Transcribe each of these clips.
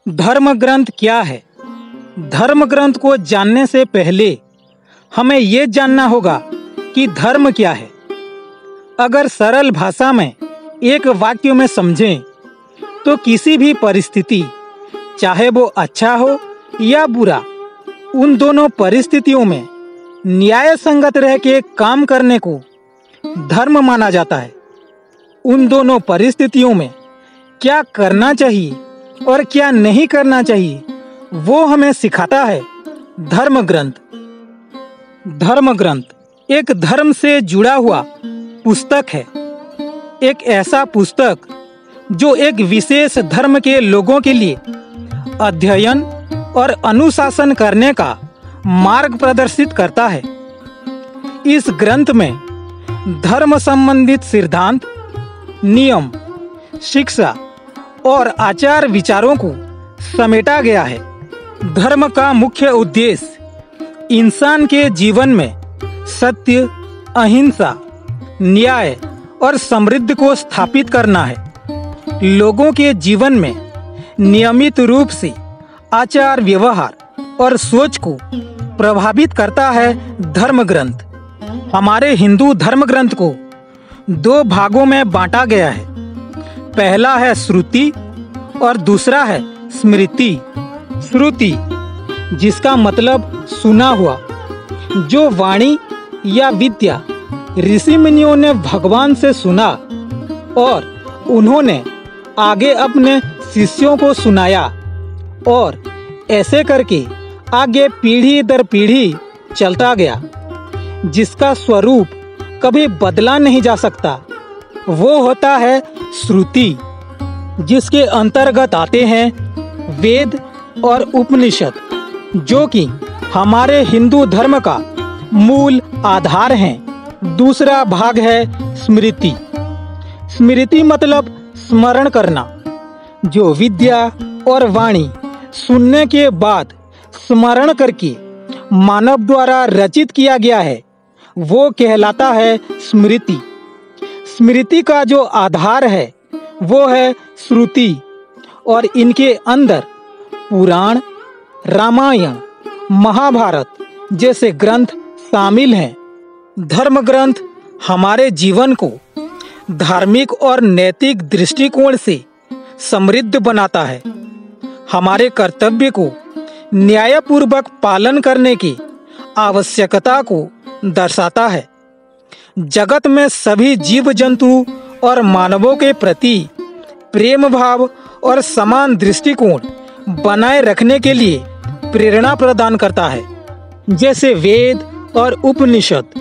धर्म ग्रंथ क्या है? धर्म ग्रंथ को जानने से पहले हमें ये जानना होगा कि धर्म क्या है। अगर सरल भाषा में एक वाक्य में समझें तो किसी भी परिस्थिति, चाहे वो अच्छा हो या बुरा, उन दोनों परिस्थितियों में न्याय संगत रह के काम करने को धर्म माना जाता है। उन दोनों परिस्थितियों में क्या करना चाहिए और क्या नहीं करना चाहिए, वो हमें सिखाता है धर्म ग्रंथ। धर्म ग्रंथ एक धर्म से जुड़ा हुआ पुस्तक है, एक ऐसा पुस्तक जो एक विशेष धर्म के लोगों के लिए अध्ययन और अनुशासन करने का मार्ग प्रदर्शित करता है। इस ग्रंथ में धर्म संबंधित सिद्धांत, नियम, शिक्षा और आचार विचारों को समेटा गया है। धर्म का मुख्य उद्देश्य इंसान के जीवन में सत्य, अहिंसा, न्याय और समृद्धि को स्थापित करना है। लोगों के जीवन में नियमित रूप से आचार व्यवहार और सोच को प्रभावित करता है धर्म ग्रंथ। हमारे हिंदू धर्म ग्रंथ को दो भागों में बांटा गया है। पहला है श्रुति और दूसरा है स्मृति। श्रुति, जिसका मतलब सुना हुआ, जो वाणी या विद्या ऋषि मुनियों ने भगवान से सुना और उन्होंने आगे अपने शिष्यों को सुनाया, और ऐसे करके आगे पीढ़ी दर पीढ़ी चलता गया, जिसका स्वरूप कभी बदला नहीं जा सकता। वो होता है श्रुति, जिसके अंतर्गत आते हैं वेद और उपनिषद, जो कि हमारे हिंदू धर्म का मूल आधार हैं। दूसरा भाग है स्मृति। स्मृति मतलब स्मरण करना, जो विद्या और वाणी सुनने के बाद स्मरण करके मानव द्वारा रचित किया गया है, वो कहलाता है स्मृति। स्मृति का जो आधार है वो है श्रुति, और इनके अंदर पुराण, रामायण, महाभारत जैसे ग्रंथ शामिल हैं। धर्म ग्रंथ हमारे जीवन को धार्मिक और नैतिक दृष्टिकोण से समृद्ध बनाता है। हमारे कर्तव्य को न्यायपूर्वक पालन करने की आवश्यकता को दर्शाता है। जगत में सभी जीव जंतु और मानवों के प्रति प्रेम भाव और समान दृष्टिकोण बनाए रखने के लिए प्रेरणा प्रदान करता है। जैसे वेद और उपनिषद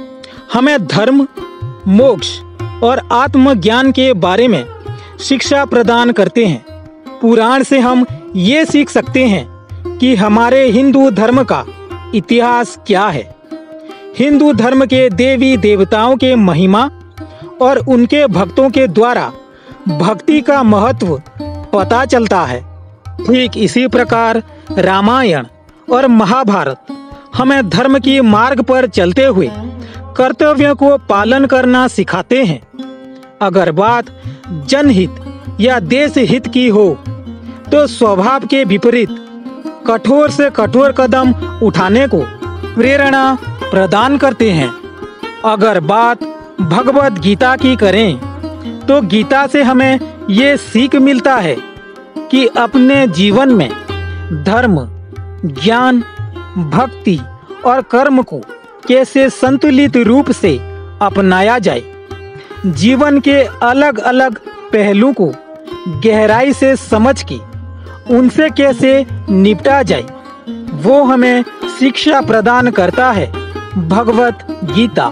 हमें धर्म, मोक्ष और आत्मज्ञान के बारे में शिक्षा प्रदान करते हैं। पुराण से हम ये सीख सकते हैं कि हमारे हिंदू धर्म का इतिहास क्या है। हिंदू धर्म के देवी देवताओं के महिमा और उनके भक्तों के द्वारा भक्ति का महत्व पता चलता है। ठीक इसी प्रकार रामायण और महाभारत हमें धर्म की मार्ग पर चलते हुए कर्तव्यों को पालन करना सिखाते हैं। अगर बात जनहित या देश हित की हो तो स्वभाव के विपरीत कठोर से कठोर कदम उठाने को प्रेरणा प्रदान करते हैं। अगर बात भगवत गीता की करें तो गीता से हमें ये सीख मिलता है कि अपने जीवन में धर्म, ज्ञान, भक्ति और कर्म को कैसे संतुलित रूप से अपनाया जाए। जीवन के अलग अलग पहलू को गहराई से समझ के उनसे कैसे निपटा जाए, वो हमें शिक्षा प्रदान करता है भगवत गीता।